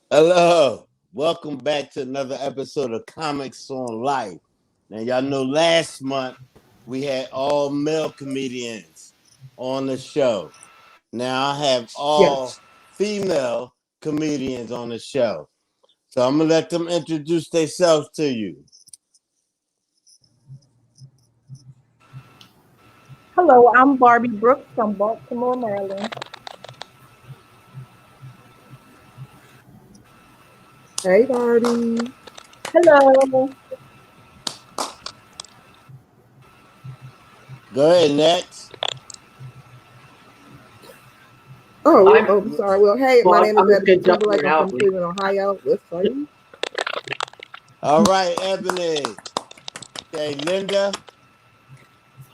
Hello, welcome back to another episode of Comics on Life. Now, y'all know last month we had all male comedians on the show. Now I have all female comedians on the show. So I'm going to let them introduce themselves to you. Hello, I'm Barbie Brooks from Baltimore, Maryland. Hey, Barbie. Hello. Go ahead, next. I'm sorry. Well, hey, my name is Ebony Timberlake. I'm from out. Cleveland, Ohio. Let's say. All right, Ebony. Okay, Linda.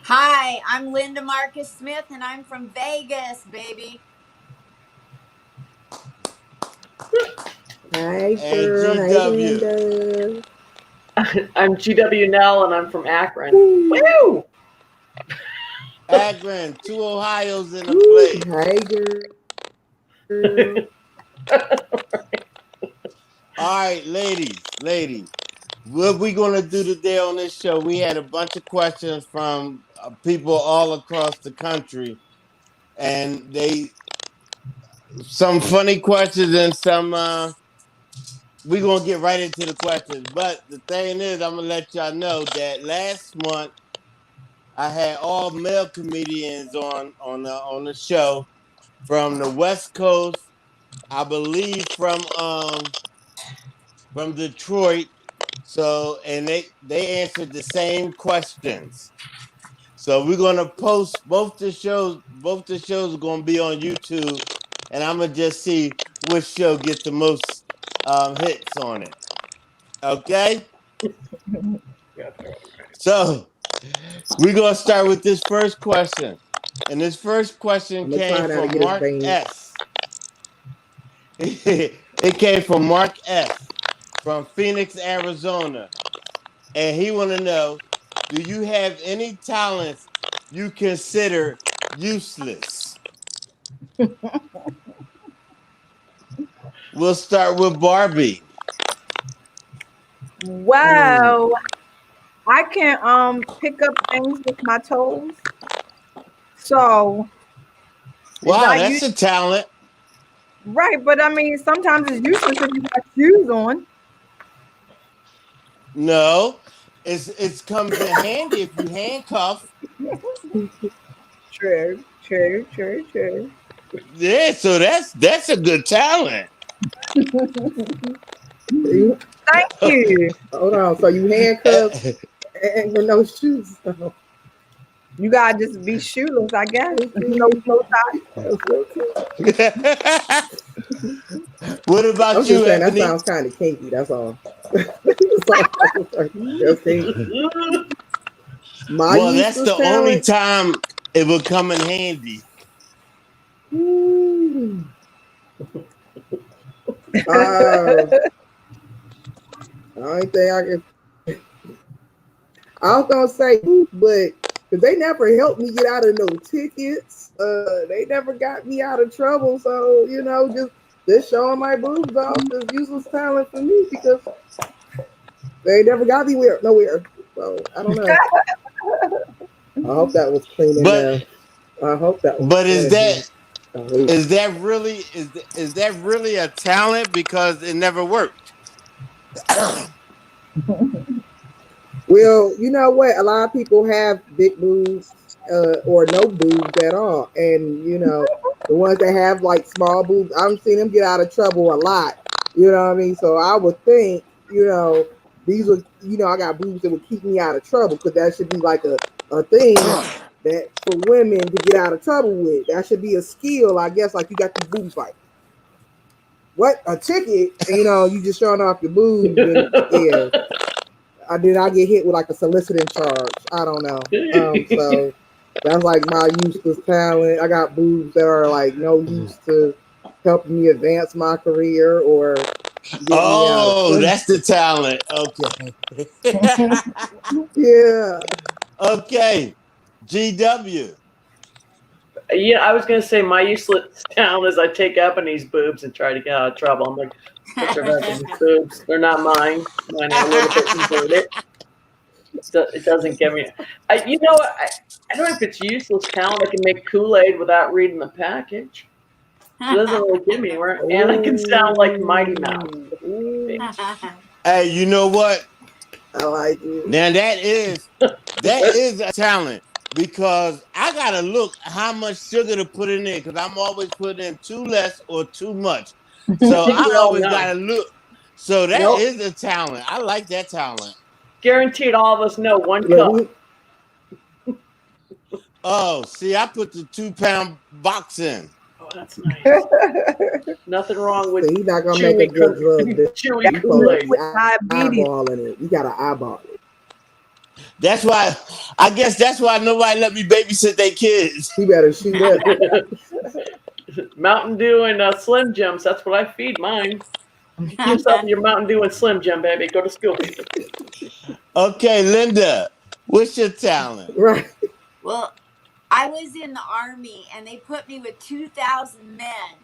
Hi, I'm Linda Marcus Smith, and I'm from Vegas, baby. Hey, And girl. Hey, GW. Linda. I'm GW Nell, and I'm from Akron. Woo! Akron, two Ohios in the place. Hey, girl. All right, ladies. What we gonna do today on this show? We had a bunch of questions from people all across the country, and some funny questions and some. We gonna get right into the questions, but the thing is, I'm gonna let y'all know that last month I had all male comedians on the show from the West Coast, I believe from Detroit. So, and they answered the same questions. So we're gonna post both the shows. Both the shows are gonna be on YouTube, and I'm gonna just see which show gets the most hits on it. Okay. So we're gonna start with this first question, and this first question came from Mark S. It came from Mark S. from Phoenix, Arizona. And he want to know, do you have any talents you consider useless? We'll start with Barbie. Wow. I can pick up things with my toes. So wow, that's a talent. Right, but I mean sometimes it's useless if you got shoes on. No, it comes in handy if you handcuff. True. Yeah, so that's a good talent. Thank you. Hold on. So you handcuffed and with no shoes. You gotta just be shoeless, I guess. No ties. What about I'm you, just saying, Ebony? that sounds kind of kinky. That's all. Well, that's the only time it will come in handy. Only thing I can. I was gonna say, but they never helped me get out of no tickets. They never got me out of trouble. So just showing my boobs off is useless talent for me because they never got me nowhere. So I don't know. I hope that was clean enough. I hope that was. But is that really a talent because it never worked? Well, you know what? A lot of people have big boobs or no boobs at all, and the ones that have like small boobs, I've seen them get out of trouble a lot. You know what I mean? So I would think, these would, I got boobs that would keep me out of trouble because that should be like a thing that for women to get out of trouble with. That should be a skill, I guess. Like you got the boobs, like what a ticket, and, you just showing off your boobs, and yeah. I get hit with like a soliciting charge. I don't know. So that's like my useless talent. I got boobs that are like no use to helping me advance my career or get me out. That's the talent. Okay. Yeah. Okay. GW. Yeah, I was gonna say my useless talent is I take Ebony's boobs and try to get out of trouble. I'm like, what's her husband's boobs? They're not mine. Mine are a little bit inverted. It doesn't get me. I don't know if it's useless talent. I can make Kool-Aid without reading the package. It doesn't really give me anywhere. And I can sound like Mighty Mouse. Hey, you know what? I like it. Now that is a talent because I gotta look how much sugar to put in there because I'm always putting in too less or too much. So I always gotta look. So that is a talent. I like that talent. Guaranteed, all of us know 1 cup. Oh, see, I put the 2-pound box in. Oh, that's nice. Nothing wrong with. So he's not gonna make a good drug. Chewy Kool-Aid. Eyeballing it. You gotta eyeball it. That's why. I guess that's why nobody let me babysit their kids. He better shoot up. Mountain Dew and Slim Jims. That's what I feed mine. Keep yourself your Mountain Dew and Slim Jim, baby. Go to school. Okay, Linda, what's your talent? Right. Well, I was in the Army and they put me with 2,000 men.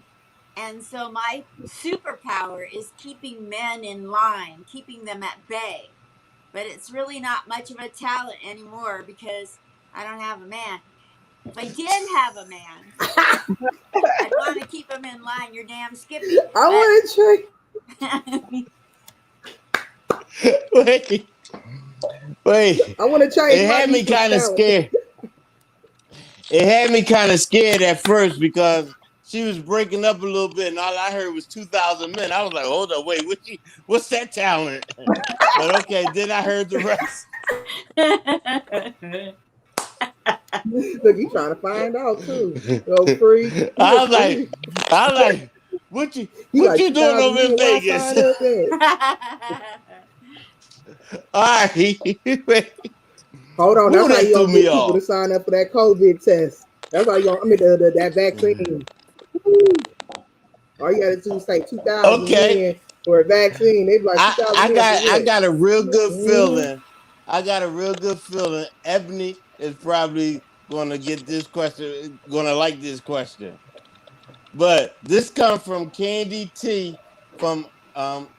And so my superpower is keeping men in line, keeping them at bay. But it's really not much of a talent anymore because I don't have a man. If I did have a man, I'd want to keep him in line. You're damn Skippy. I want to check. Wait. I want to change. It had me kind of scared. It had me kind of scared at first because she was breaking up a little bit, and all I heard was 2,000 men. I was like, "Hold up, wait, what's that talent?" But okay, then I heard the rest. Look, you trying to find out too. Go free. I was like, what you doing over in Vegas? All right. Hold on, that's how you gonna get people off. to sign up for that COVID test. That's how you gonna. That vaccine. All you gotta do is say 2,000 for a vaccine. They be like, I got a real good feeling. I got a real good feeling. Ebony is probably gonna get this question. Gonna like this question. But this comes from Candy T from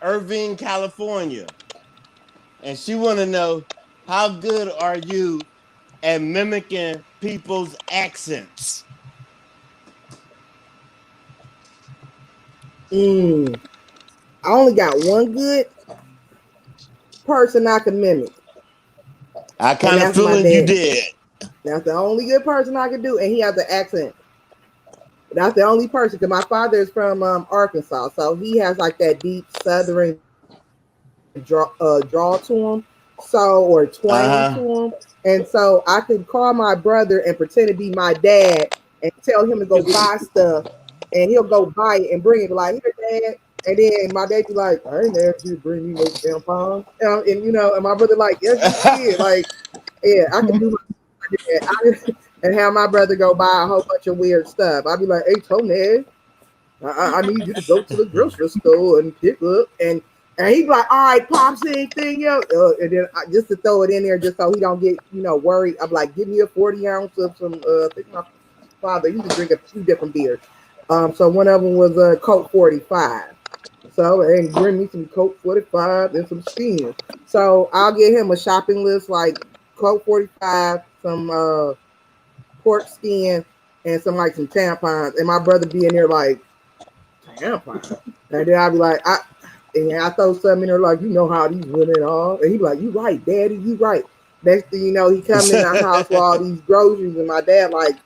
Irvine, California, and she want to know how good are you at mimicking people's accents? I only got one good person I can mimic. I kind of feeling you did. That's the only good person I can do, and he has an accent. That's the only person, because my father is from Arkansas, so he has like that deep Southern draw to him, or twang to him, and so I could call my brother and pretend to be my dad and tell him to go buy stuff, and he'll go buy it and bring it like, "Here, Dad," and then my dad be like, "I ain't asked you to bring me no tampons," and my brother like, "Yes, you did." Like, yeah, I can do and have my brother go buy a whole bunch of weird stuff. I'd be like, "Hey, Tony, I need you to go to the grocery store and pick up." And he'd be like, "All right, Pops, anything else?" And then just to throw it in there, just so he don't get, worried. I'm like, "Give me a 40 ounce of some." I think my father used to drink a few different beers. So one of them was a Coke 45. So, and bring me some Coke 45 and some skins. So I'll get him a shopping list like Coke 45, some pork skin, and some tampons. And my brother be in there like, tampons. And then I'll be like, I throw something in there like, how these women are. And he be like, "You right, Daddy, you right." Next thing you know, he come in the house with all these groceries, and my dad like,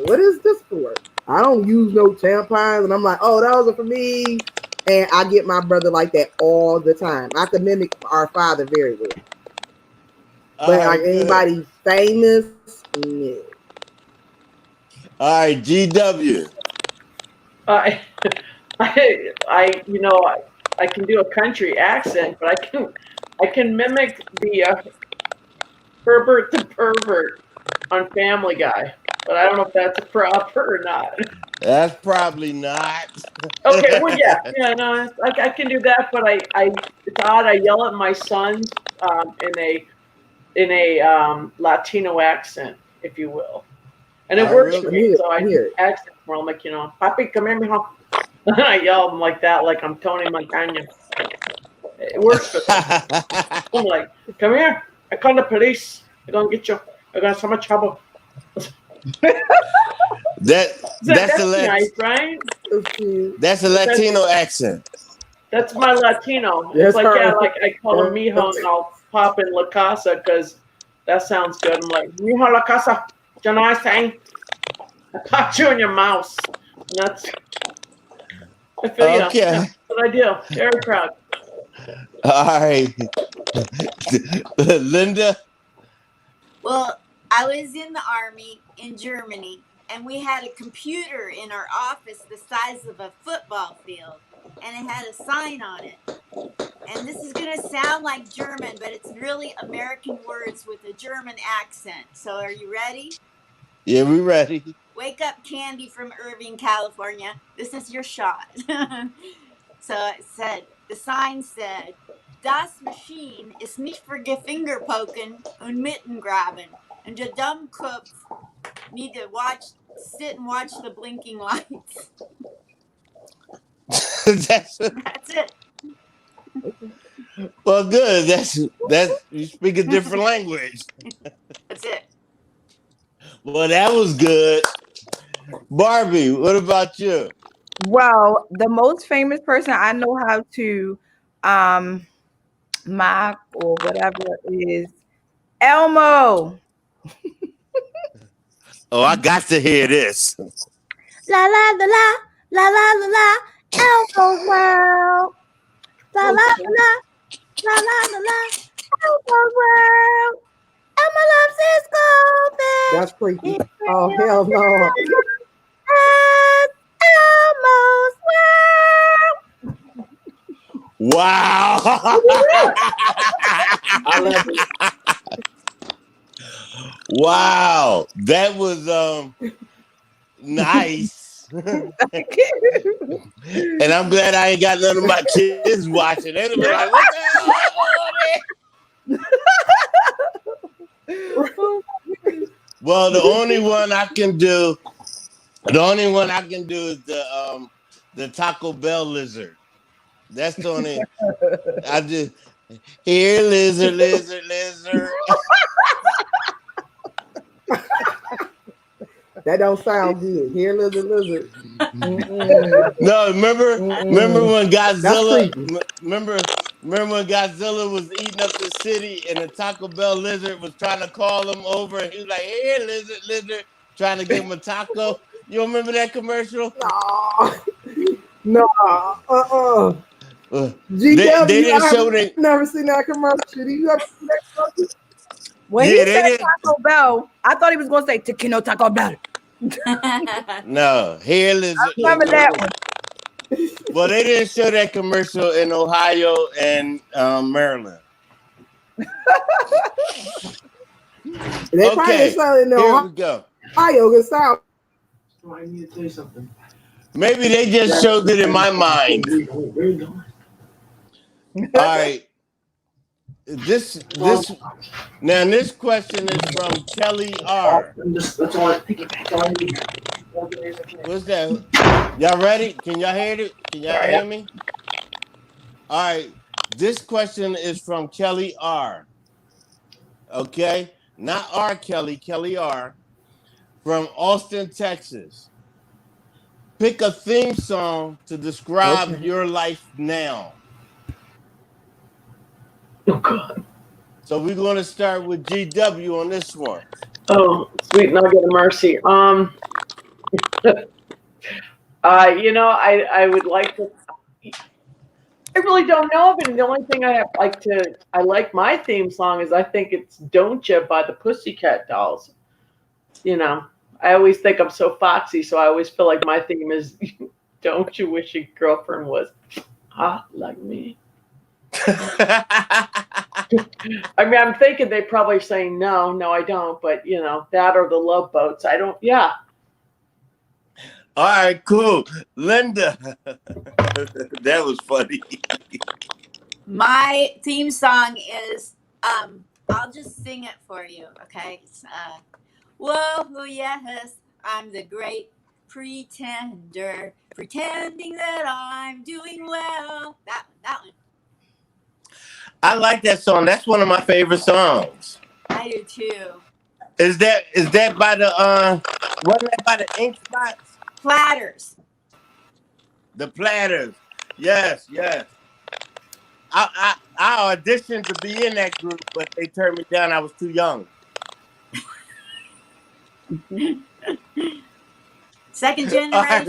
"What is this for?" "I don't use no tampons." And I'm like, "Oh, those are for me." And I get my brother like that all the time. I can mimic our father very well. But like anybody famous, yeah. All right, GW. I, I can do a country accent, but I can mimic the Herbert the pervert on Family Guy, but I don't know if that's proper or not. That's probably not. Okay, well, yeah, no, I can do that, but it's odd. I yell at my sons in a Latino accent, if you will, and it Oh, works really? for me. So I Here. do accents where I'm like, Papi, come here, mijo. And I yell at them like that, like I'm Tony Montana. It works for me. I'm like, come here. I call the police. They're gonna get you. I got so much trouble. that's Nice, right? That's a Latino accent. That's my Latino. Yes, It's like, sir. yeah, like I call him Mijo and I'll pop in La Casa because that sounds good. I'm like, Mijo La Casa, you know what I'm saying? I popped you in your mouse. And that's, I feel Okay. that's what I do. Very proud. All right. Linda? Well, I was in the Army in Germany, and we had a computer in our office the size of a football field, and it had a sign on it. And this is going to sound like German, but it's really American words with a German accent. So are you ready? Yeah, we ready. Wake up, Candy from Irvine, California. This is your shot. So it said, the sign said, Das Maschine ist nicht für Fingerpoken und Mittengraben. And the dumb cooks need to sit and watch the blinking lights. That's it. Well, good. That's you speak a different language. That's it. Well, that was good. Barbie, what about you? Well, the most famous person I know how to mock or whatever is Elmo. Oh, I got to hear this. La la la la la la la la Elmo's world. La la la la la la la la Elmo's world. Elmo loves his goldfish. That's freaky. Oh, hell no. Elmo's world. Wow. I love it. Wow. That was nice. And I'm glad I ain't got none of my kids watching. They'd be like, what the hell going on there? Well, the only one I can do is the Taco Bell lizard. That's the only I just here lizard. That don't sound good. Here, lizard. No, remember when Godzilla? That's Remember when Godzilla was eating up the city and the Taco Bell lizard was trying to call him over and he was like, "Here, lizard," trying to give him a taco. You remember that commercial? No. They didn't show that. Never seen that commercial. Did you ever see that commercial? When Yeah, he they said did. Taco Bell, I thought he was going to say Tequino Taco Bell. No, here lizard. Remember that one? Well, they didn't show that commercial in Ohio and Maryland. They probably saw it in Here we go. Ohio. It sound. I need to tell you something. Maybe they just showed it in my mind. Where are you going? All right. This question is from Kelly R. That's all I think. What's that? Y'all ready? Can y'all hear it? Can y'all hear me? All right. This question is from Kelly R. Okay? Not R. Kelly, Kelly R. From Austin, Texas. Pick a theme song to describe your life now. Oh, God. So we're going to start with GW on this one. Oh, sweet nugget of mercy. I would like to. I really don't know, but the only thing I like my theme song is I think it's "Don't Ya" by the Pussycat Dolls. I always think I'm so foxy, so I always feel like my theme is, "Don't you wish your girlfriend was hot like me?" I mean, I'm thinking they probably saying no, I don't, but that or the Love Boats. I don't. Yeah. All right, cool. Linda. That was funny. My theme song is I'll just sing it for you, okay? It's, whoa, yes, I'm the great pretender, pretending that I'm doing well. That one. I like that song. That's one of my favorite songs. I do too. Is that by the wasn't that by the Ink Spots? Platters. The Platters. Yes. I auditioned to be in that group, but they turned me down. I was too young. Second generation. All right,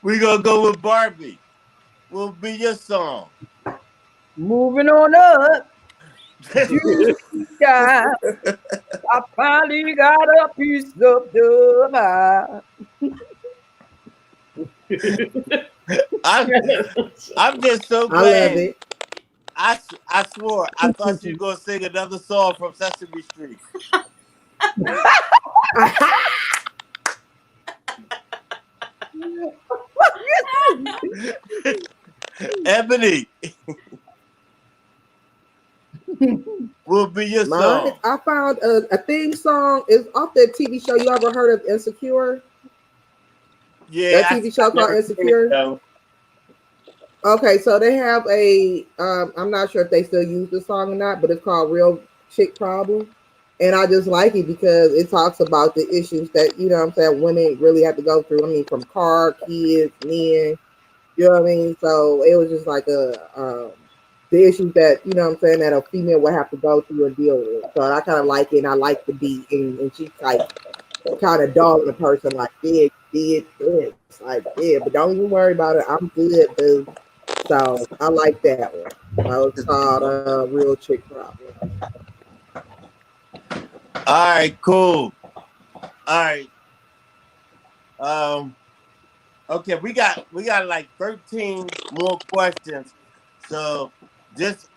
we gonna go with Barbie. Will be your song. Moving on up. Yeah. I finally got a piece of the pie. I'm just so I love glad. it. I swore I thought you were gonna sing another song from Sesame Street. Ebony. Will be your Mine, song. I found a theme song. Is off that TV show. You ever heard of Insecure? Yeah, That TV show called never seen Insecure? it, though. Okay, so they have a I'm not sure if they still use the song or not, but it's called Real Chick Problem. And I just like it because it talks about the issues that, what I'm saying, women really have to go through. I mean, from car, kids, men, you know what I mean? So it was just like the issues that, what I'm saying, that a female would have to go through and deal with. So I kind of like it, and I like the beat, and she's like kind of dogging the person like, yeah, it's like, yeah, but don't even worry about it. I'm good, dude. So I like that one. It's called Real Chick Problem. All right, cool. All right. Okay, we got like 13 more questions. So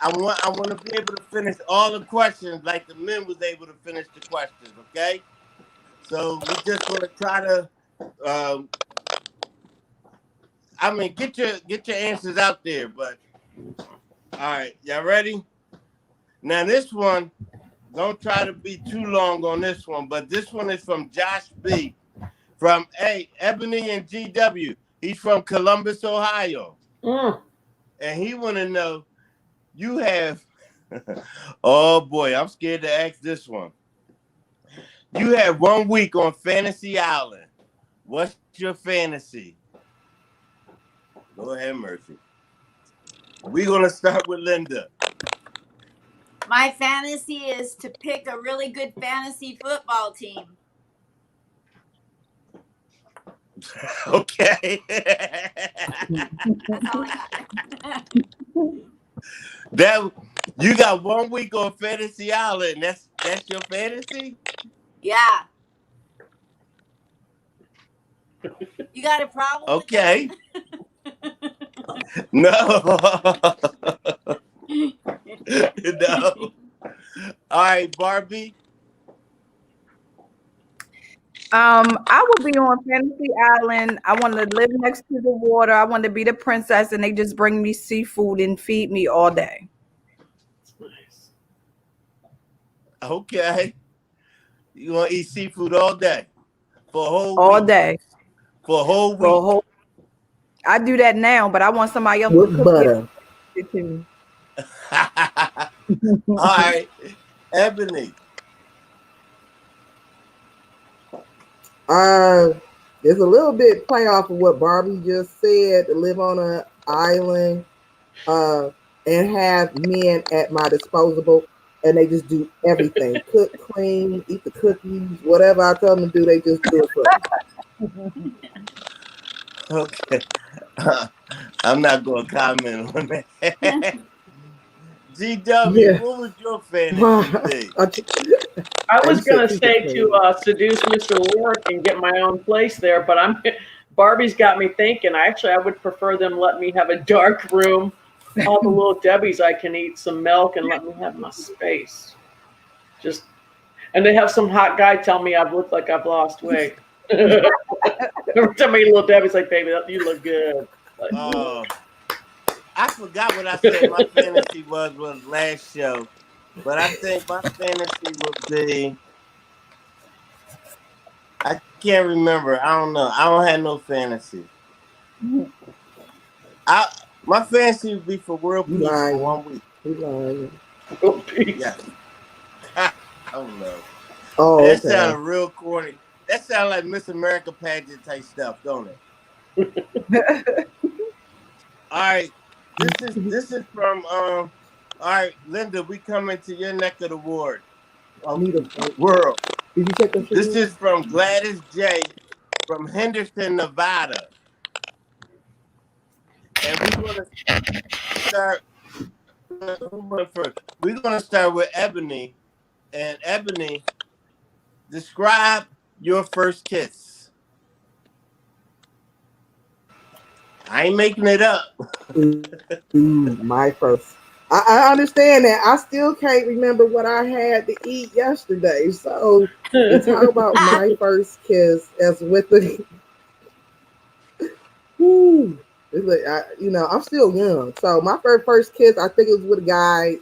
I want to be able to finish all the questions like the men was able to finish the questions, okay? So we just want to try to get your answers out there, but all right, y'all ready? Now this one, don't try to be too long on this one, but this one is from Josh B. From Ebony and GW. He's from Columbus, Ohio. And he want to know, you have, oh boy, I'm scared to ask this one. You have 1 week on Fantasy Island. What's your fantasy? Go ahead, Murphy. We're going to start with Linda. My fantasy is to pick a really good fantasy football team. Okay. That's all I got. You got 1 week on Fantasy Island. That's your fantasy? Yeah. You got a problem? Okay. No. No. All right, Barbie. I would be on Fantasy Island. I want to live next to the water. I want to be the princess, and they just bring me seafood and feed me all day. Nice. Okay. You want to eat seafood all day? For a whole All week? day. For a whole week? For a whole. I do that now, but I want somebody else With to cook butter. it to me. All right. Ebony. There's a little bit play off of what Barbie just said, to live on an island and have men at my disposal, and they just do everything. Cook, clean, eat the cookies, whatever I tell them to do, they just do it for me. Okay. I'm not going to comment on that. GW, Yeah. what was your fantasy? I was You said gonna two say could to seduce Mr. Lork and get my own place there, but Barbie's got me thinking. I would prefer them let me have a dark room. All the little Debbies I can eat some milk and let me have my space. Just and they have some hot guy tell me I've looked like I've lost weight. Every time I eat little Debbie's like, baby, you look good. Like, I forgot what I said my fantasy was last show, but I think my fantasy would be. I can't remember. I don't know. I don't have no fantasy. My fantasy would be for world You peace for lying. 1 week. You lying. oh, peace. Yeah. Oh no. Oh, That okay. sounded real corny. That sounds like Miss America pageant type stuff, don't it? All right. This is from all right, Linda, we coming to your neck of the world. World. Did you take a This picture? is from Gladys J from Henderson, Nevada. And we're gonna start first. We're gonna start with Ebony. And Ebony, describe your first kiss. I ain't making it up. My first. I understand that. I still can't remember what I had to eat yesterday. So to talk about my first kiss as with the it's like I'm still young. So my first kiss, I think it was with a guy.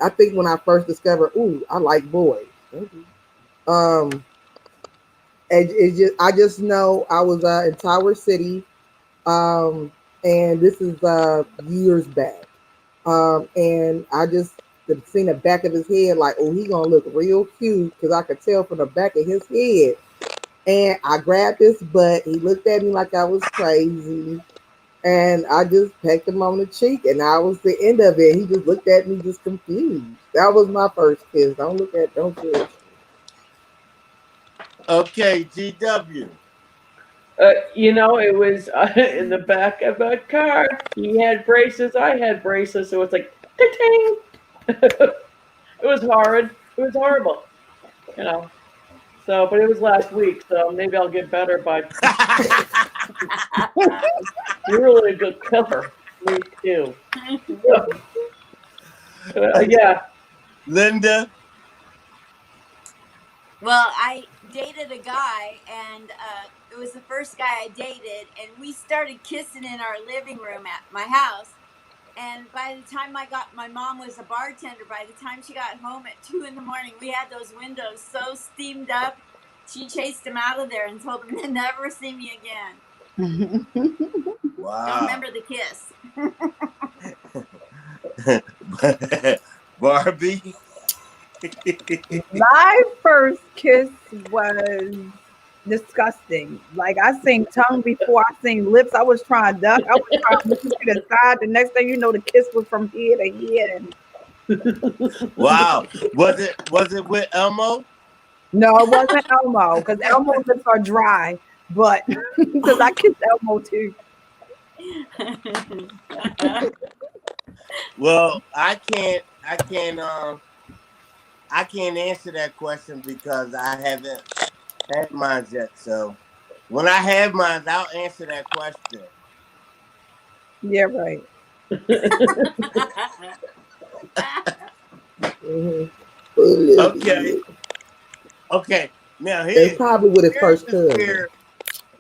I think when I first discovered, I like boys. And I just know I was in Tower City, and this is years back. And I just seen the back of his head, like, he gonna look real cute, because I could tell from the back of his head. And I grabbed his butt. He looked at me like I was crazy. And I just pecked him on the cheek, and that was the end of it. He just looked at me just confused. That was my first kiss. Don't judge. Okay, GW. It was in the back of a car. He had braces. I had braces. So it's like, ting. It was horrid. It was horrible. So, but it was last week, so maybe I'll get better by. You're really a good killer. Me too. Yeah. Linda. Well, I dated a guy, and it was the first guy I dated, and we started kissing in our living room at my house. And by the time my mom was a bartender. By the time she got home at 2 a.m, we had those windows so steamed up. She chased him out of there and told him to never see me again. Wow. Don't remember the kiss. Barbie. My first kiss was disgusting. Like, I seen tongue before I seen lips. I was trying to duck. I was trying to move to the side. The next thing you know, the kiss was from here to here. And Wow. Was it with Elmo? no, it wasn't Elmo, because Elmo's lips are dry. But because I kissed Elmo too. Well, I can't answer that question because I haven't had mine yet. So when I have mine, I'll answer that question. Yeah, right. Okay. Now It's probably with his first cousin.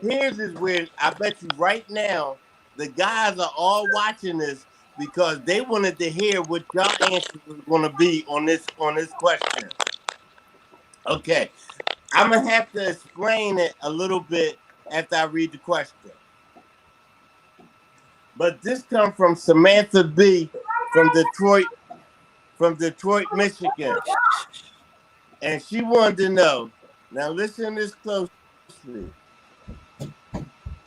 Here's is where I bet you right now the guys are all watching this because they wanted to hear what your answer was going to be on this question. Okay, I'm gonna have to explain it a little bit after I read the question. But this comes from Samantha B. from Detroit, Michigan, and she wanted to know. Now listen to this closely.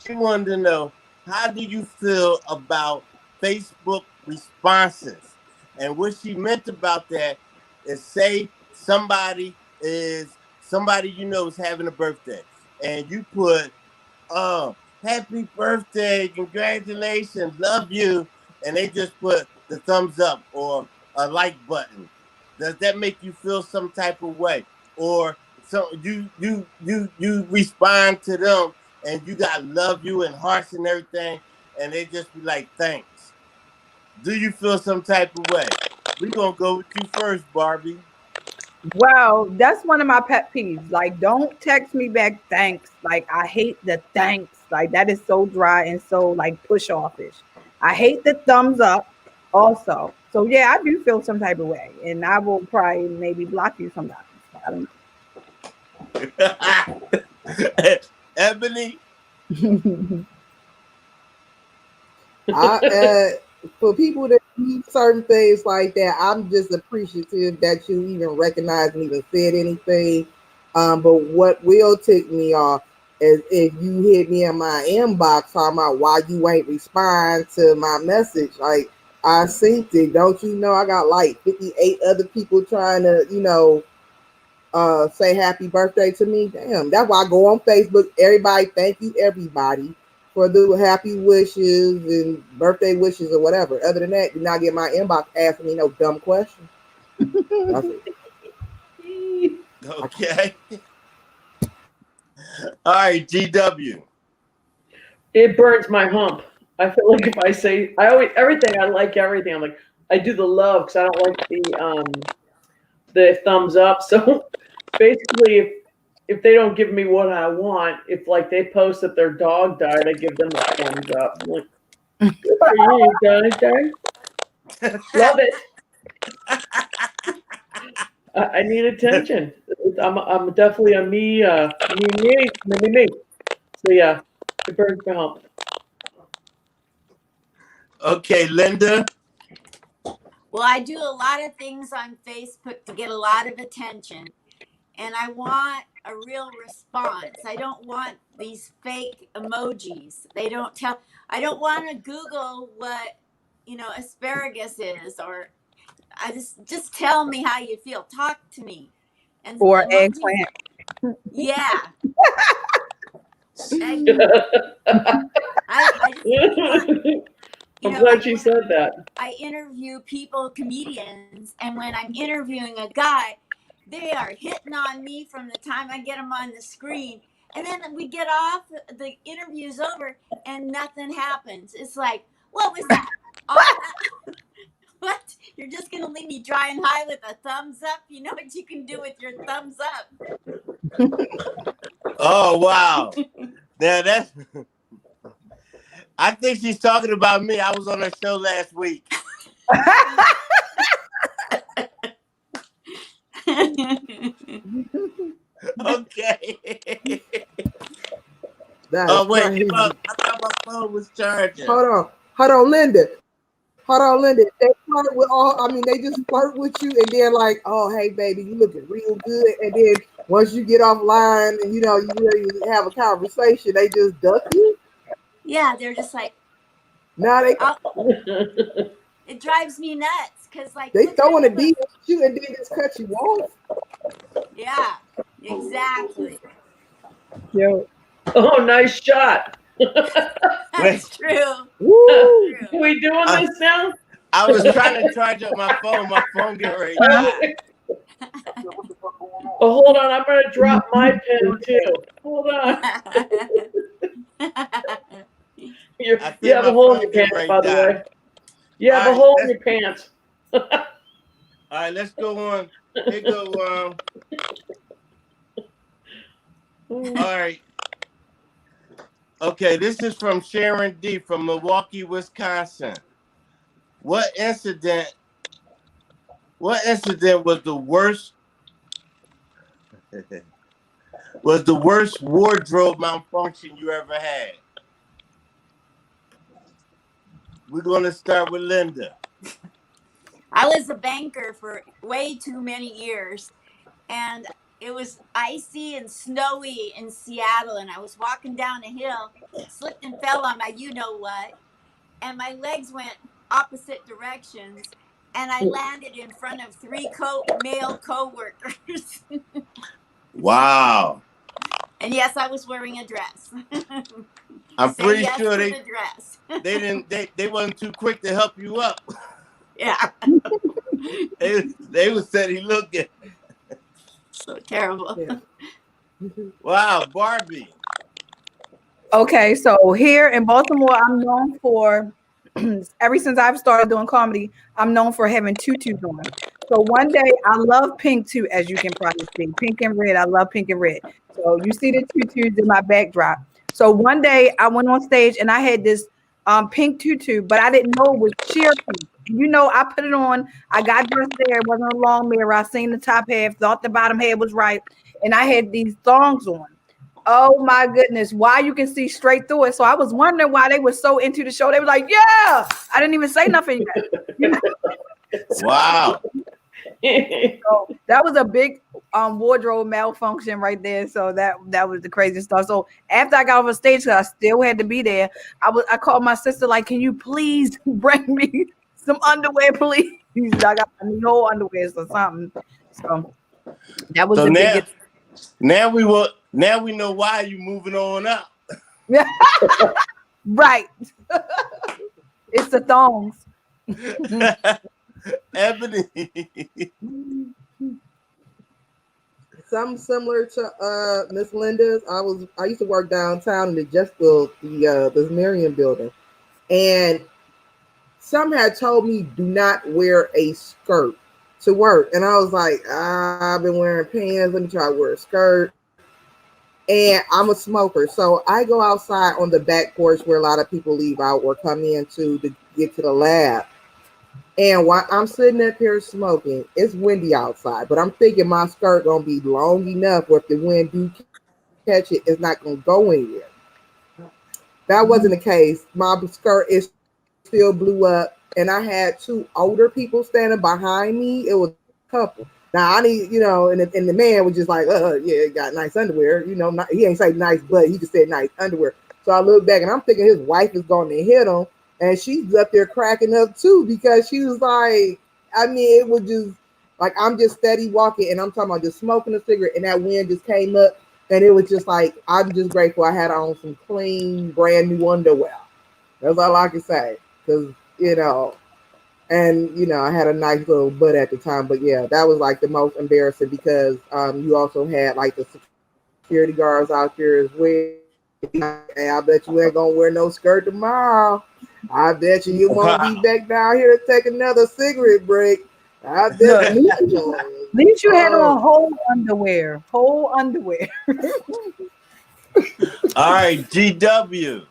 She wanted to know, how do you feel about Facebook responses? And what she meant about that is, say somebody is having a birthday, and you put, happy birthday, congratulations, love you, and they just put the thumbs up or a like button. Does that make you feel some type of way? Or so you respond to them and you got love you and hearts and everything, and they just be like, thanks. Do you feel some type of way? We're gonna go with you first, Barbie. Well, that's one of my pet peeves. Like, don't text me back thanks. Like, I hate the thanks. Like, that is so dry and so like push offish. I hate the thumbs up also. So yeah, I do feel some type of way. And I will probably maybe block you sometimes. Ebony. For people that do certain things like that, I'm just appreciative that you even recognized and even said anything. But what will tick me off is if you hit me in my inbox talking about why you ain't respond to my message. Like, I synced it. Don't you know I got like 58 other people trying to, say happy birthday to me? Damn, that's why I go on Facebook. Everybody, thank you, everybody, for the happy wishes and birthday wishes or whatever. Other than that, do not get my inbox asking me no dumb questions. Okay. All right, GW. It burns my hump. I feel like if I say everything, I like everything. I'm like, I do the love because I don't like the thumbs up. So basically, if they don't give me what I want, if like they post that their dog died, I give them a thumbs up. I'm like, good for you, guys. Love it. I need attention. I'm definitely a me. So yeah, it burns my hump. Okay, Linda. Well, I do a lot of things on Facebook to get a lot of attention, and I want a real response. I don't want these fake emojis. I don't want to Google what, asparagus is, or I just tell me how you feel. Talk to me. And Or emojis, eggplant. yeah. I just I'm glad she said that. I interview comedians, and when I'm interviewing a guy, they are hitting on me from the time I get them on the screen. And then we get off, the interview's over, and nothing happens. It's like, what was that? What? You're just going to leave me dry and high with a thumbs up? You know what you can do with your thumbs up? Oh, wow. Now that's... I think she's talking about me. I was on her show last week. Okay. Oh, wait. crazy. I thought my phone was charging. Hold on, Linda. They flirt with they just flirt with you and they're like, oh, hey, baby, you looking real good. And then once you get offline and, you ready to have a conversation, they just duck you. Yeah, they're just like, now it drives me nuts because they throwing a deal at you and then just cut you off. Yeah, exactly. Yo. Oh, nice shot. That's true. Woo. Are we doing this now? I was trying to charge up my phone. My phone get ready. Oh, hold on. I'm going to drop my pen too. Hold on. You have a hole in your pants, by the way. You have a hole in your pants. All right, let's go on. Here go. All right. Okay, this is from Sharon D. from Milwaukee, Wisconsin. What incident was the worst? Was the worst wardrobe malfunction you ever had? We're gonna start with Linda. I was a banker for way too many years, and it was icy and snowy in Seattle, and I was walking down a hill, slipped and fell on my you-know-what, and my legs went opposite directions, and I landed in front of 3 male co-workers. Wow. And yes, I was wearing a dress. I'm Say pretty yes sure to the dress. they wasn't too quick to help you up. Yeah. They was steady looking. So terrible. Yeah. Wow, Barbie. Okay, so here in Baltimore, I'm known for ever since I've started doing comedy, I'm known for having tutus on. So one day, I love pink too, as you can probably see, pink and red. I love pink and red. So you see the tutus in my backdrop. So one day, I went on stage and I had this pink tutu, but I didn't know it was sheer pink. You know, I put it on. I got dressed there. It wasn't a long mirror. I seen the top half, thought the bottom half was right, and I had these thongs on. Oh my goodness, why you can see straight through it. So I was wondering why they were so into the show. They were like, yeah, I didn't even say nothing yet. Wow. So that was a big wardrobe malfunction right there. So that was the crazy stuff. So after I got off the stage, because I still had to be there, I called my sister, like, can you please bring me some underwear, please? I got no underwear or something. So that was So the now, biggest. now we know why you moving on up. Right. It's the thongs. Ebony. Something similar to Miss Linda's. I used to work downtown in the Marion building, and some had told me do not wear a skirt to work, and I was like, I've been wearing pants. Let me try to wear a skirt. And I'm a smoker, so I go outside on the back porch where a lot of people leave out or come in to get to the lab. And while I'm sitting up here smoking, it's windy outside, but I'm thinking my skirt gonna be long enough where if the wind do catch it, it's not gonna go anywhere. That wasn't the case. My skirt is still blew up, and I had two older people standing behind me. It was a couple. Now I need, and the man was just like, yeah, got nice underwear. He ain't say nice, but he just said nice underwear. So I look back and I'm thinking his wife is going to hit him, and she's up there cracking up too because she was like, it was just like I'm just steady walking, and I'm talking about just smoking a cigarette, and that wind just came up, and it was just like I'm just grateful I had on some clean, brand new underwear. That's all I can say, because and I had a nice little butt at the time, but yeah, that was like the most embarrassing because you also had like the security guards out there as well. Hey, I bet you ain't gonna wear no skirt tomorrow. I bet you won't be back down here to take another cigarette break. I bet you. At least you had on whole underwear. Whole underwear. All right, GW.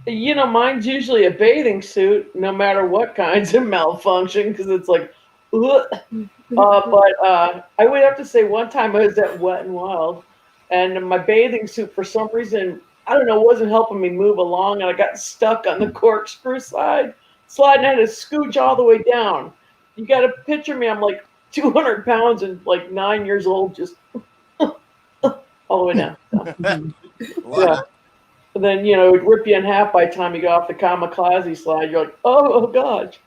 Mine's usually a bathing suit, no matter what kinds of malfunction, because it's like, but I would have to say one time I was at Wet and Wild, and my bathing suit, for some reason, I don't know, wasn't helping me move along, and I got stuck on the corkscrew slide, and I had to scooch all the way down. You got to picture me, I'm like 200 pounds and like 9 years old, just all the way down. Wow. Yeah. And then, it would rip you in half by the time you go off the kamikaze slide. You're like, oh gosh.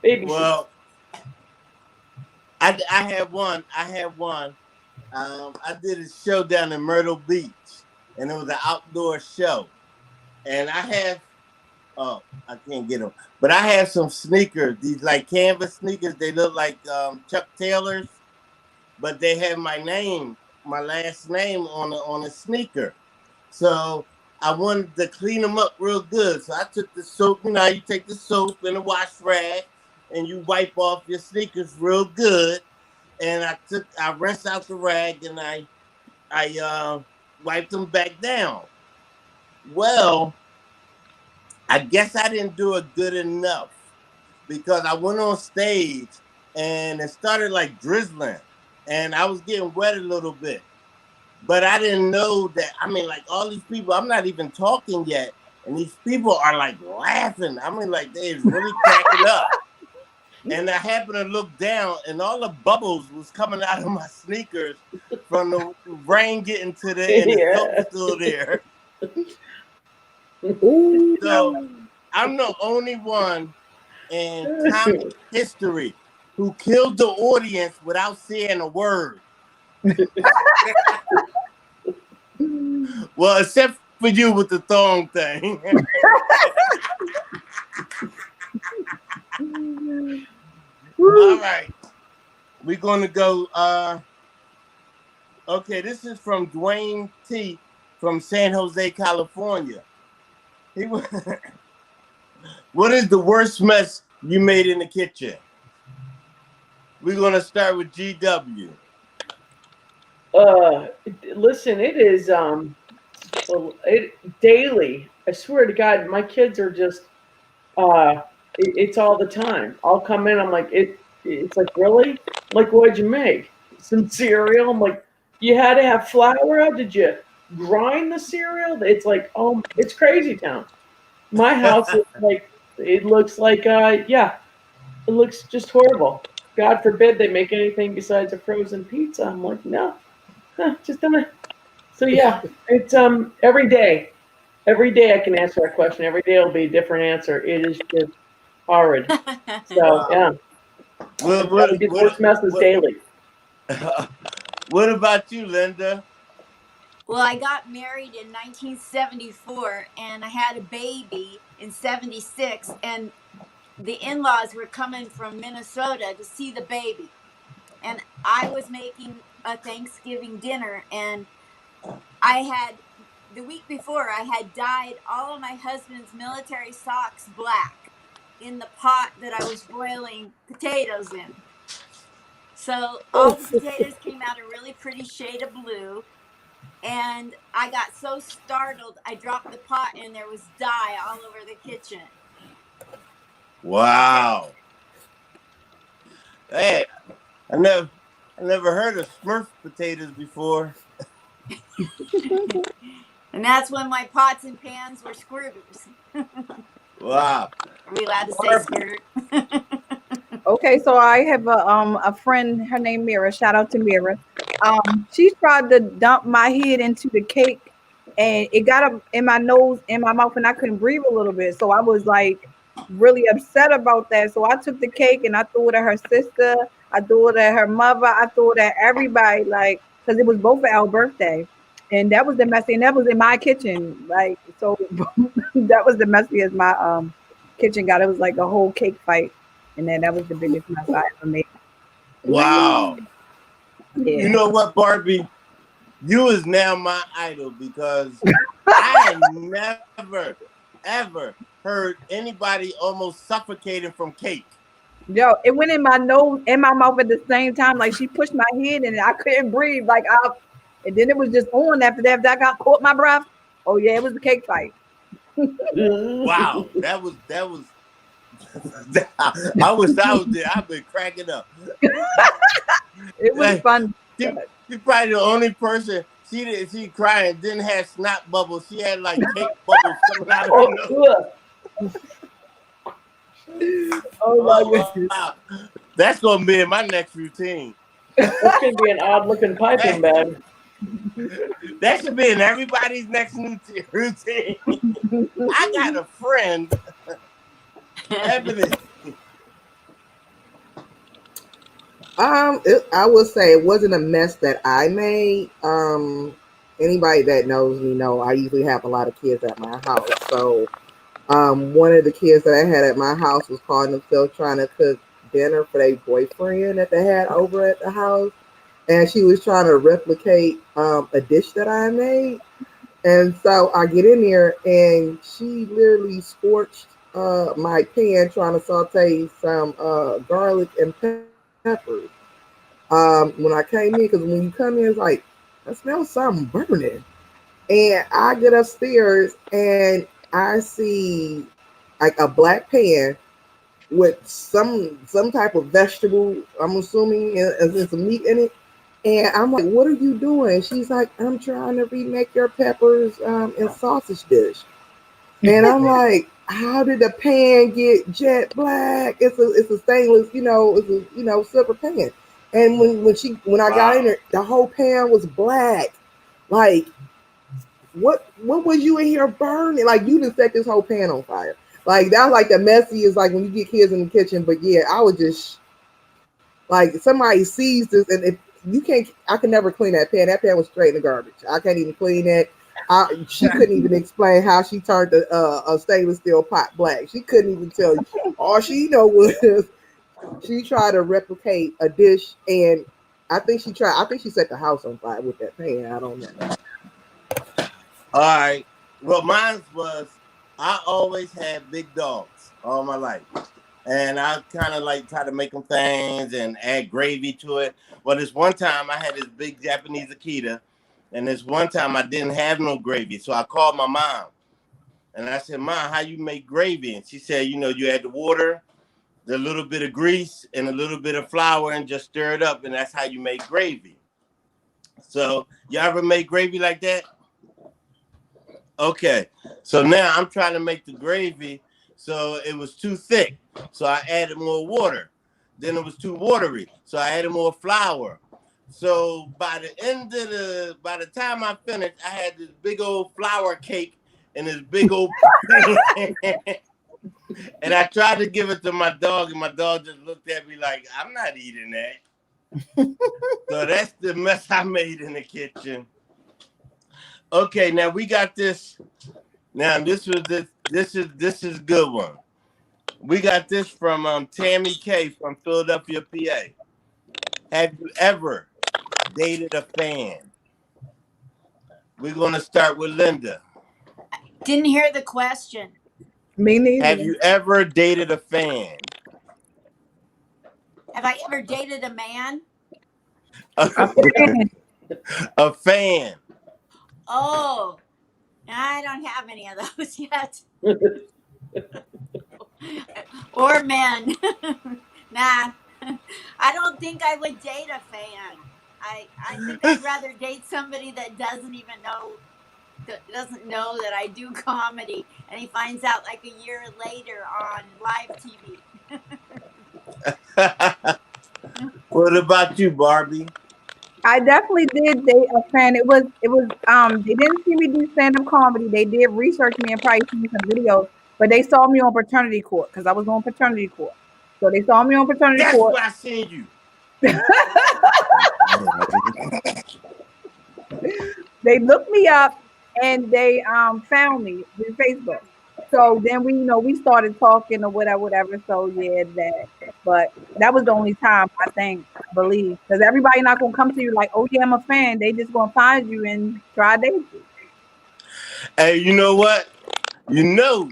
Baby. Well, I had one. I did a show down in Myrtle Beach, and it was an outdoor show. And I can't get them, but I had some sneakers, these like canvas sneakers. They look like Chuck Taylors, but they had my last name on a sneaker. So I wanted to clean them up real good. So I took the soap. You take the soap and a wash rag, and you wipe off your sneakers real good. And I rinsed out the rag, and I wiped them back down. Well, I guess I didn't do it good enough because I went on stage and it started like drizzling, and I was getting wet a little bit. But I didn't know that. Like all these people, I'm not even talking yet, and these people are like laughing. Like they're really cracking up. And I happened to look down, and all the bubbles was coming out of my sneakers from the rain getting to there, and the soap still there. So I'm the only one in comic history who killed the audience without saying a word. Well, except for you with the thong thing. All right. We're gonna go. Okay, this is from Dwayne T from San Jose, California. He wa- What is the worst mess you made in the kitchen? We're gonna start with GW. Listen, it is daily. I swear to God, my kids are just it's all the time. I'll come in, I'm like, it's like, really? I'm like, what'd you make? Some cereal? I'm like, you had to have flour out? Did you grind the cereal? It's like, it's crazy town. My house is like, it looks like yeah, it looks just horrible. God forbid they make anything besides a frozen pizza. I'm like, no, just don't. So yeah, it's every day. Every day I can answer that question. Every day it'll be a different answer. It is just horrid. So yeah, What, I get worse messes daily. what about you, Linda? Well, I got married in 1974 and I had a baby in 76, and the in-laws were coming from Minnesota to see the baby. And I was making a Thanksgiving dinner, and the week before I had dyed all of my husband's military socks black in the pot that I was boiling potatoes in. So all the potatoes came out a really pretty shade of blue. And I got so startled, I dropped the pot and there was dye all over the kitchen. Wow. Hey, I never heard of Smurf potatoes before. And that's when my pots and pans were squirters. Wow. Are we allowed to say skirt? Okay, so I have a friend, her name Mira. Shout out to Mira. She tried to dump my head into the cake, and it got up in my nose, in my mouth, and I couldn't breathe a little bit. So I was like really upset about that. So I took the cake and I threw it at her sister. I threw it at her mother. I threw it at everybody, like, because it was both of our birthday, and that was the messy, and that was in my kitchen, like, so that was the messiest my kitchen got. It was like a whole cake fight. And then that was the biggest mess I ever made. Wow. Yeah. You know what, Barbie? You is now my idol because I never, ever heard anybody almost suffocating from cake. Yo, it went in my nose and my mouth at the same time. Like she pushed my head and I couldn't breathe. And then it was just on after that. That got caught my breath. Oh yeah, it was a cake fight. Wow. That was I wish I was there. I've been cracking up. It was fun. She's probably the only person she crying didn't have snot bubbles. She had like cake bubbles coming out of her nose. Oh my goodness. Wow. That's gonna be in my next routine. That's gonna be an odd looking piping bag. That should be in everybody's next routine. I got a friend. Ebony. I would say it wasn't a mess that I made. Anybody that knows me know I usually have a lot of kids at my house. So, one of the kids that I had at my house was calling themselves trying to cook dinner for their boyfriend that they had over at the house, and she was trying to replicate a dish that I made. And so I get in there, and she literally scorched my pan trying to saute some garlic and peppers. When I came in, because when you come in, it's like, I smell something burning. And I get upstairs and I see like a black pan with some type of vegetable, I'm assuming, and some meat in it. And I'm like, what are you doing? She's like, I'm trying to remake your peppers and sausage dish. And I'm like, how did the pan get jet black? It's a stainless, it's a silver pan. And when I got in there, the whole pan was black. Like, what was you in here burning? Like, you just set this whole pan on fire. Like, that was like the messiest, like when you get kids in the kitchen. But yeah, I was just like, somebody sees this, and if you can't, I can never clean that pan. That pan was straight in the garbage. I can't even clean it. She couldn't even explain how she turned a stainless steel pot black. She couldn't even tell you. All she know was she tried to replicate a dish, and I think she set the house on fire with that pan. I don't know. All right. Well, mine was I always had big dogs all my life. And I kind of like try to make them things and add gravy to it. Well, this one time I had this big Japanese Akita, and this one time I didn't have no gravy. So I called my mom and I said, Mom, how you make gravy? And she said, you add the water, the little bit of grease, and a little bit of flour and just stir it up. And that's how you make gravy. So you ever make gravy like that? Okay. So now I'm trying to make the gravy. So it was too thick. So I added more water. Then it was too watery. So I added more flour. So by the time I finished, I had this big old flour cake and this big old pan. And I tried to give it to my dog, and my dog just looked at me like, I'm not eating that. So that's the mess I made in the kitchen. Okay, now we got this. Now this is a good one. We got this from Tammy K from Philadelphia, PA. Have you ever dated a fan? We're gonna start with Linda. Didn't hear the question. Me neither. Have you ever dated a fan? Have I ever dated a man? A fan. Oh, I don't have any of those yet. Or men. Nah. I don't think I would date a fan. I think I'd rather date somebody that doesn't know that I do comedy, and he finds out like a year later on live TV. What about you, Barbie? I definitely did date a fan. It was they didn't see me do stand-up comedy. They did research me and probably see me some videos, but they saw me on paternity court because I was on paternity court. So they saw me on paternity That's court. where I seen you. They looked me up and they found me through Facebook. So then we started talking or whatever. So yeah, but that was the only time I believe, because everybody not gonna come to you like, oh yeah, I'm a fan. They just gonna find you and try to date you. Hey, you know what? You know,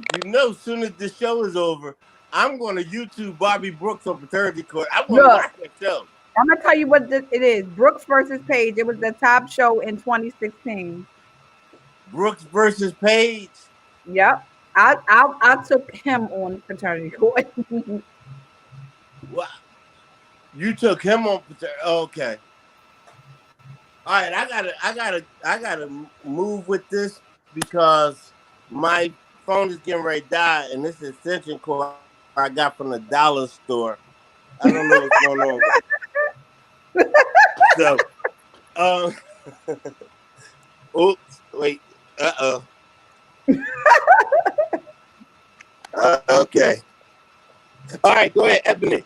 soon as the show is over, I'm gonna YouTube Barbie Brooks on paternity court. I want to watch that show. I'm gonna tell you what it is. Brooks versus Paige. It was the top show in 2016. Brooks versus Paige. Yep. I took him on paternity court. Wow. You took him on paternity. Okay. All right, I gotta move with this because my phone is getting ready to die, and this extension cord I got from the dollar store. I don't know what's going on. So, oops, wait, okay. All right, go ahead, Ebony.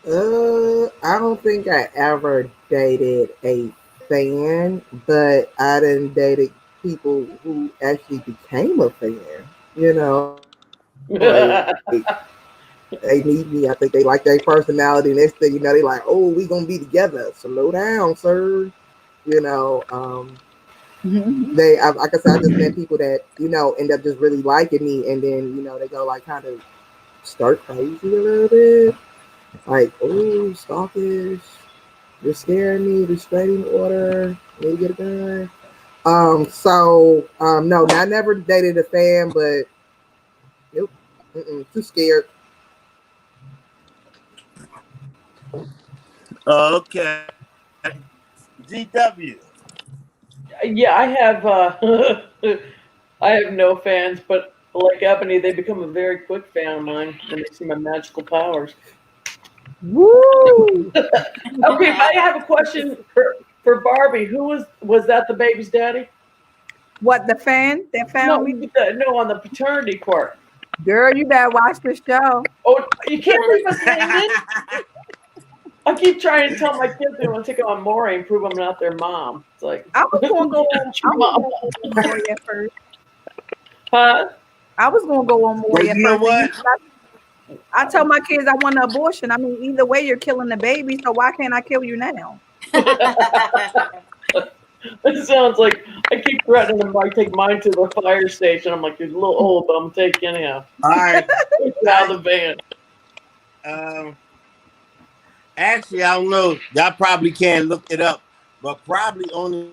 I don't think I ever dated a fan, but I done dated people who actually became a fan. They need me. I think they like their personality. Next thing you know, they like, oh, we gonna be together. Slow down, sir. Like I said, I just met people that end up just really liking me, and then they go like kind of start crazy a little bit. Like, oh, stalkish, you're scaring me, restraining order, need to get a gun. No, I never dated a fan, but nope, too scared. Okay. GW. Yeah, I have I have no fans, but like Ebony, they become a very quick fan of mine when they see my magical powers. Woo! Okay, I have a question for Barbie. Who was that the baby's daddy? What, the fan that found me? No, on the paternity court. Girl, you better watch the show. Oh, you can't leave us hanging. I keep trying to tell my kids they want to take it on Maury and prove I'm not their mom. It's like I was gonna go on Maury at first. Huh? I was gonna go on Maury at You know first. I tell my kids I want an abortion. I mean, either way, you're killing the baby. So why can't I kill you now? It sounds like I keep threatening them. I take mine to the fire station. I'm like, you're a little old, but I'm taking you anyhow. All right. Get out of the van. Actually, I don't know. Y'all probably can't look it up, but probably only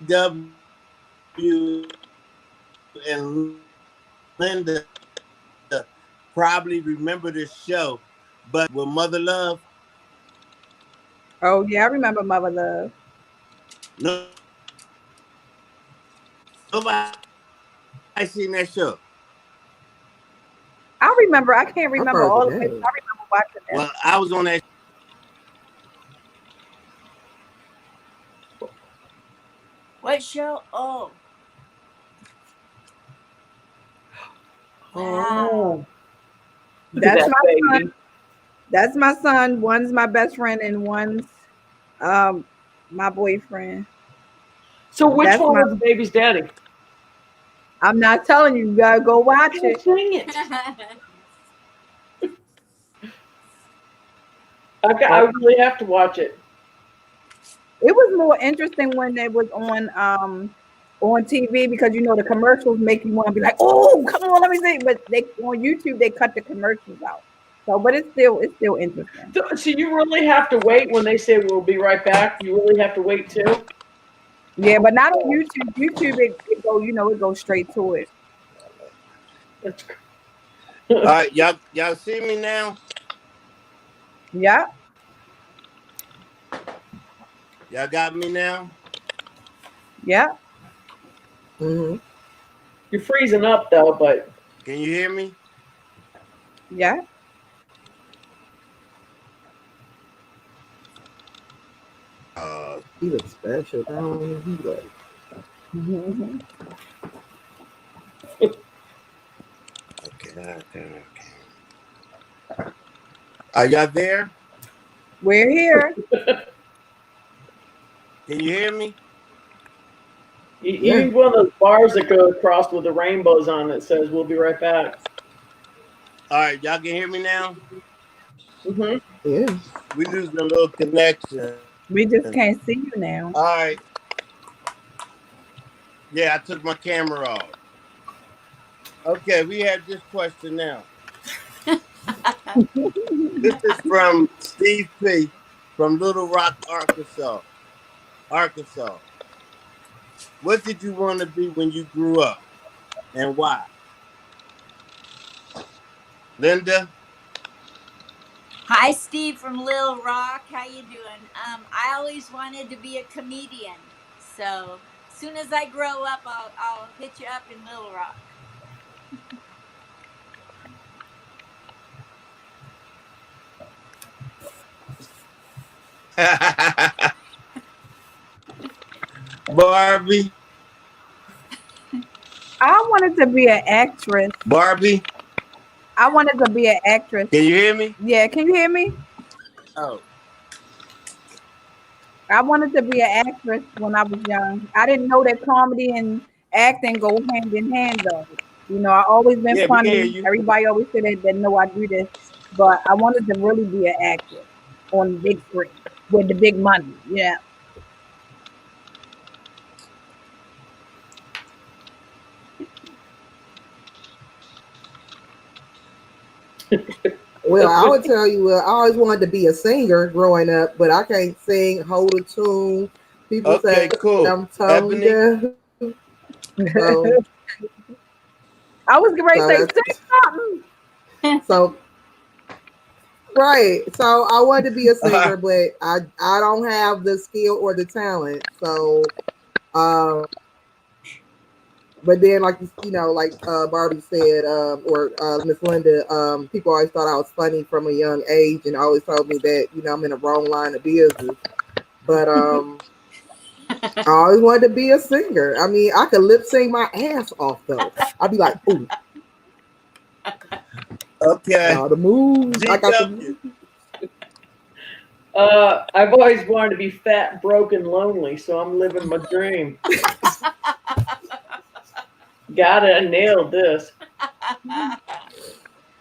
GW and Linda probably remember this show, but with Mother Love, Oh yeah, I remember Mother Love. no, nobody seen that show. I remember. I can't remember heard all the of it. I name. remember watching it. Well, I was on that. What show? Oh. Wow. Oh, look That's at that my baby. son. That's my son. One's my best friend, and one's my boyfriend. So which That's one my- was the baby's daddy? I'm not telling you. You gotta go watch it. Dang it. I really have to watch it. It was more interesting when it was on TV because you know the commercials make you want to be like, oh, come on, let me see. But they on YouTube they cut the commercials out. So, but it's still interesting. So you really have to wait when they say we'll be right back. You really have to wait too. Yeah, but not on YouTube. YouTube it go it goes straight to it. That's All right, y'all see me now? Yeah. Y'all got me now? Yeah. Mm-hmm. You're freezing up though, but Can you hear me? Yeah. He looks special. I don't know who he looks. Mhm. Okay. Are y'all there? We're here. Can you hear me? you need one of those bars that go across with the rainbows on that says we'll be right back. All right, y'all can hear me now? Mm-hmm. Yeah. We losing a little connection. We just can't see you now. All right. Yeah, I took my camera off. Okay, we have this question now. This is from Steve P. from Little Rock, Arkansas. What did you want to be when you grew up, and why? Linda? Hi, Steve from Little Rock. How you doing? I always wanted to be a comedian. So as soon as I grow up, I'll hit you up in Little Rock. Barbie? I wanted to be an actress. Barbie? I wanted to be an actress. Can you hear me? Yeah, can you hear me? Oh. I wanted to be an actress when I was young. I didn't know that comedy and acting go hand in hand though. I always been Yeah, we can hear funny. you. Everybody always said they know I do this, but I wanted to really be an actress on the big screen with the big money. Yeah. Well, I would tell you, I always wanted to be a singer growing up, but I can't sing, hold a tune. People Okay, say cool. I'm tone deaf. So, I was going to say that's- something. so, right. So I wanted to be a singer, but I don't have the skill or the talent. So, but then like Barbie said, or Miss Linda, people always thought I was funny from a young age, and always told me that I'm in the wrong line of business. But I always wanted to be a singer. I mean, I could lip sing my ass off though. I'd be like, ooh. Okay. The moves. I got the GW. moves. I've always wanted to be fat, broke, and lonely, so I'm living my dream. Got it. I nailed this.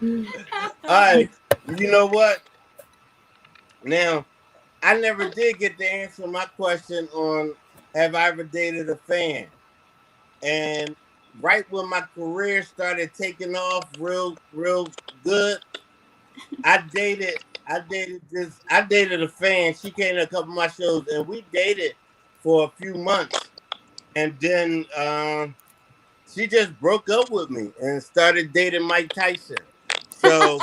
All right. You know what? Now, I never did get to answer my question on have I ever dated a fan? And right when my career started taking off real good, I dated a fan. She came to a couple of my shows and we dated for a few months. And then she just broke up with me and started dating Mike Tyson. So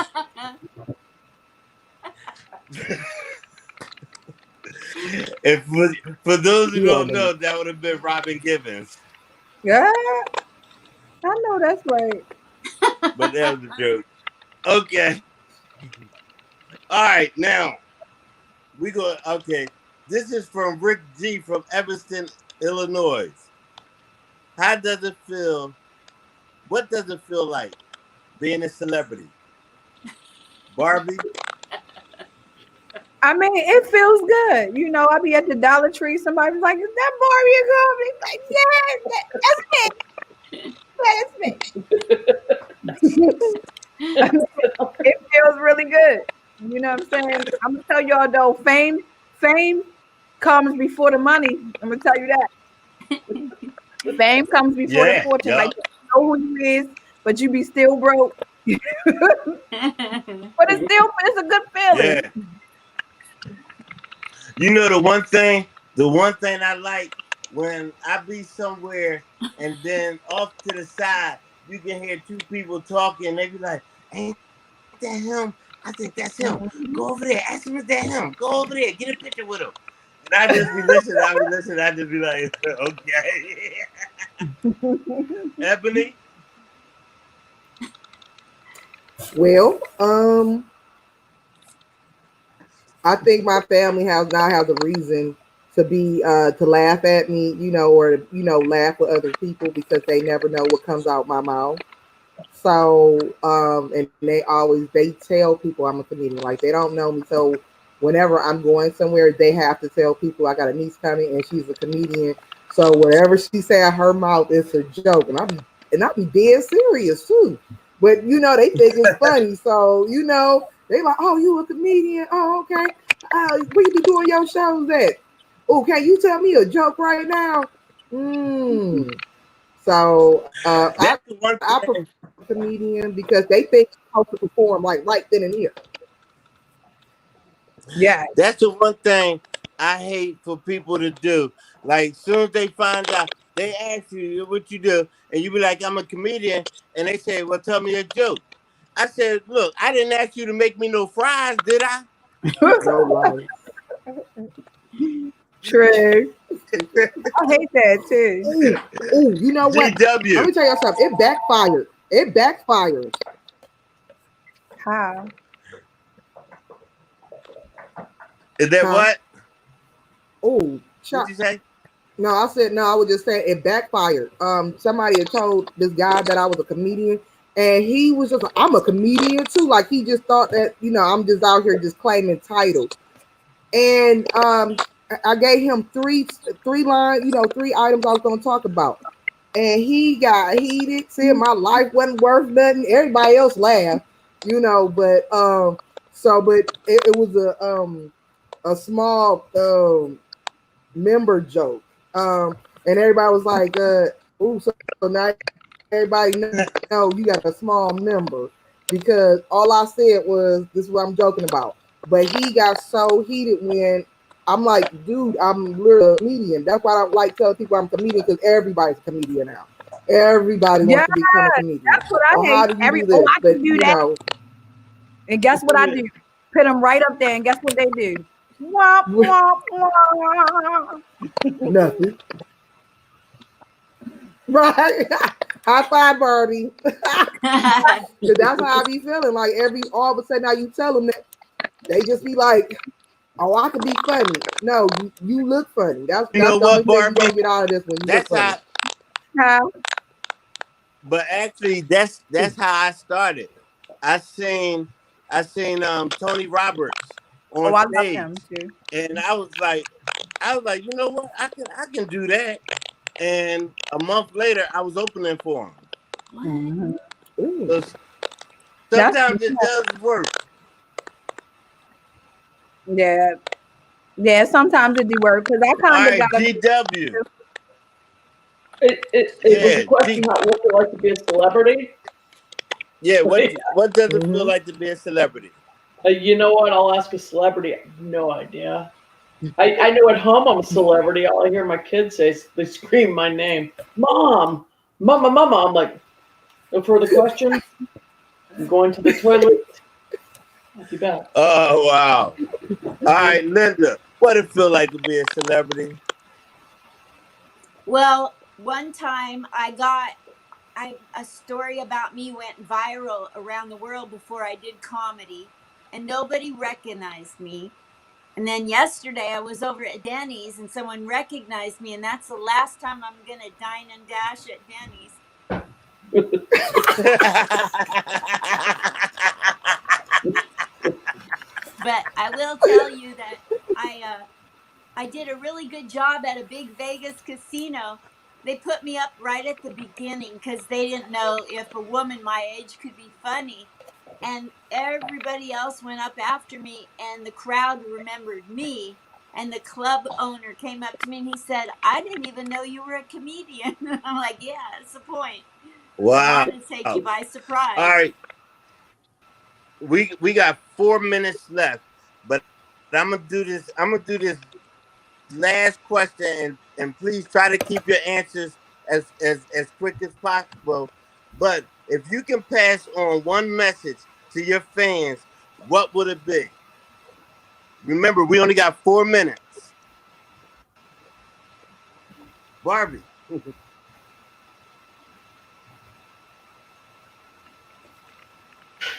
if for those who don't know, that would have been Robin Givens. Yeah, I know that's right. But that was a joke. Okay. All right, now we go. Okay, this is from Rick G from Evanston, Illinois. How does it feel? What does it feel like being a celebrity? Barbie? I mean, it feels good. You know, I'll be at the Dollar Tree. Somebody's like, "Is that Barbie a girl?" Like, "Yes, that's me." It feels really good. You know what I'm saying? I'm gonna tell y'all though, fame comes before the money. I'm gonna tell you that. Fame comes before the fortune. Yeah. Like, you know who you is, but you be still broke. But it's a good feeling. Yeah. You know the one thing I like when I be somewhere and then off to the side you can hear two people talking. They be like, "Ain't that him? I think that's him. Go over there. Ask him if that him. Go over there. Get a picture with him." And I just be listening. I just be like, okay. Ebony. Well, I think my family has a reason to be to laugh at me, you know, or to, you know, laugh with other people because they never know what comes out my mouth. So and they tell people I'm a comedian. Like they don't know me. So whenever I'm going somewhere, they have to tell people I got a niece coming and she's a comedian. So whatever she say out her mouth, it's a joke. And I be dead serious too. But you know, they think it's funny. So, you know, they like, "Oh, you a comedian? Oh, okay. Where you be doing your shows at? Oh, can you tell me a joke right now?" So That's the one I prefer a comedian because they think how to perform like right then and there. Yeah. That's the one thing I hate for people to do. Like, soon as they find out, they ask you what you do, and you be like, "I'm a comedian," and they say, "Well, tell me a joke." I said, "Look, I didn't ask you to make me no fries, did I?" No lie. True. I hate that too. Oh, you know what? GW. Let me tell you something. It backfired. It backfired. How? Is that what? Oh, What'd you say? no, I said no. I was just saying it backfired. Somebody had told this guy that I was a comedian, and he was just, "I'm a comedian too." Like he just thought that, you know, I'm just out here just claiming titles. And I gave him three lines, you know, 3 items I was going to talk about, and he got heated, said my life wasn't worth nothing. Everybody else laughed, you know, but it was a small member joke. And everybody was like, "Ooh, so now everybody know you got a small member," because all I said was, "This is what I'm joking about." But he got so heated when I'm like, "Dude, I'm literally a comedian." That's why I don't like telling people I'm a comedian, because everybody's a comedian now. Everybody wants to become a comedian. That's what I hate. How do you do that? I can do that. Know, and guess what I do? Put them right up there, and guess what they do? Womp, womp, womp. Nothing. Right? High five, Barbie. That's how I be feeling. Like all of a sudden now you tell them that, they just be like, "Oh, I could be funny." No, you look funny. That's know what, Barbie? You get out of this when you look funny. How? But actually, that's how I started. I seen Tony Roberts on stage, love him too. And I was like, you know what? I can do that. and a month later, I was opening for him. What? Mhm. Ooh. So sometimes it does work. Yeah. Yeah, sometimes it do work because I All kind of right, got a GW. It was Yeah, a question about what's it like to be a celebrity. yeah. What does it feel Mhm. like to be a celebrity? You know what? I'll ask a celebrity. I have no idea. I know at home I'm a celebrity. All I hear my kids say is they scream my name, Mom, Mama, Mama. I'm like, no further questions. I'm going to the toilet. I'll be back. Oh wow! All right, Linda. What it feel like to be a celebrity? Well, one time a story about me went viral around the world before I did comedy, and nobody recognized me. And then yesterday I was over at Denny's and someone recognized me, and that's the last time I'm gonna dine and dash at Denny's. But I will tell you that I did a really good job at a big Vegas casino. They put me up right at the beginning because they didn't know if a woman my age could be funny. And everybody else went up after me, and the crowd remembered me. And the club owner came up to me and he said, I didn't even know you were a comedian. I'm like, yeah, that's the point. I Wow! wanted to take you All by surprise. right, we got 4 minutes left, but I'm gonna do this. I'm gonna do this last question, and please try to keep your answers as quick as possible. But if you can pass on one message to your fans, what would it be? Remember, we only got 4 minutes. Barbie.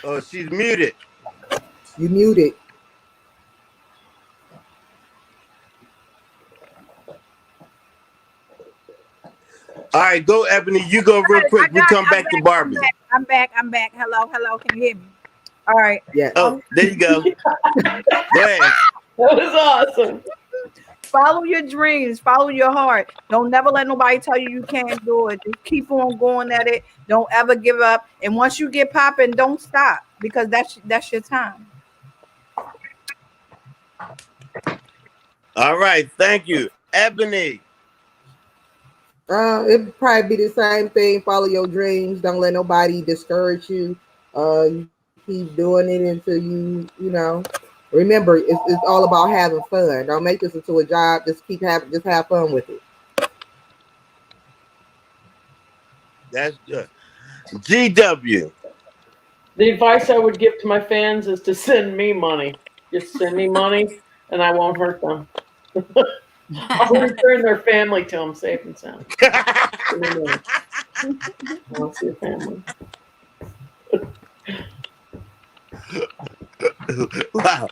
Oh, she's muted. You muted. All right, go, Ebony. You go real quick. We come back to Barbie. I'm back. Hello. Can you hear me? All right. Yes. Oh, there you go. Go ahead. That was awesome. Follow your dreams. Follow your heart. Don't never let nobody tell you you can't do it. Just keep on going at it. Don't ever give up. And once you get popping, don't stop because that's your time. All right, thank you, Ebony. It'd probably be the same thing. Follow your dreams. Don't let nobody discourage you. You keep doing it until you know. Remember, it's all about having fun. Don't make this into a job. Just have fun with it. That's good. GW. The advice I would give to my fans is to send me money. Just send me money, and I won't hurt them. I'll return their family to them safe and sound. Send me money. I want to see your family. Wow.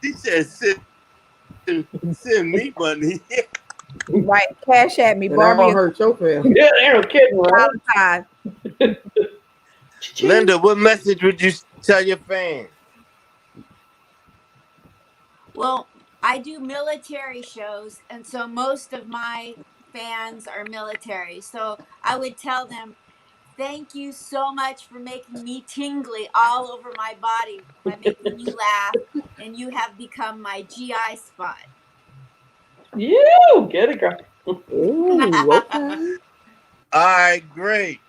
He said, send me money. Right. Cash at me, And I Barbie. won't hurt your family. Yeah, ain't no kidding, right? Valentine. Linda, what message would you tell your fans? Well, I do military shows, and so most of my fans are military. So I would tell them, thank you so much for making me tingly all over my body by making me laugh, and you have become my GI spot. You get it, girl. Ooh, okay. All right, great.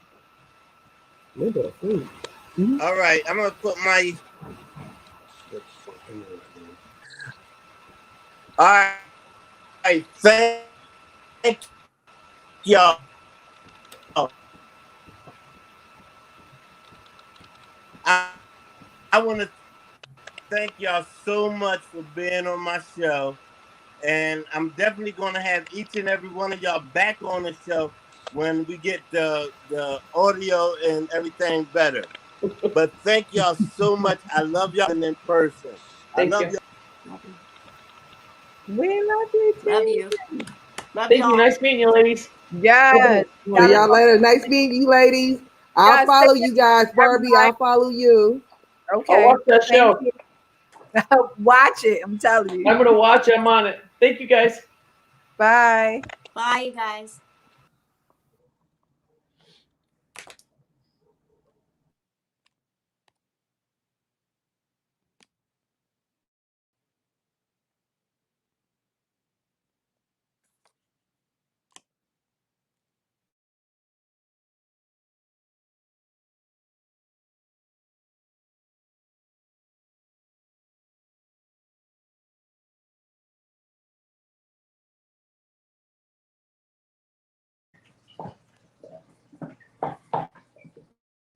Linda, ooh. All right, I'm gonna put my. All right, thank y'all. I want to thank y'all so much for being on my show. And I'm definitely going to have each and every one of y'all back on the show when we get the audio and everything better. But thank y'all so much. I love y'all in person. Thank I love you. y'all. We love you too. Love you. Love Thank y'all. you. Nice meeting you, ladies. Yes. See y'all later. Nice meeting you, ladies. I'll Guys, follow thank you guys, Barbie. I'll follow you. Okay. I'll watch that Thank show. you. Watch it. I'm telling you. I'm going to watch. I'm on it. Thank you, guys. Bye. Bye, you guys.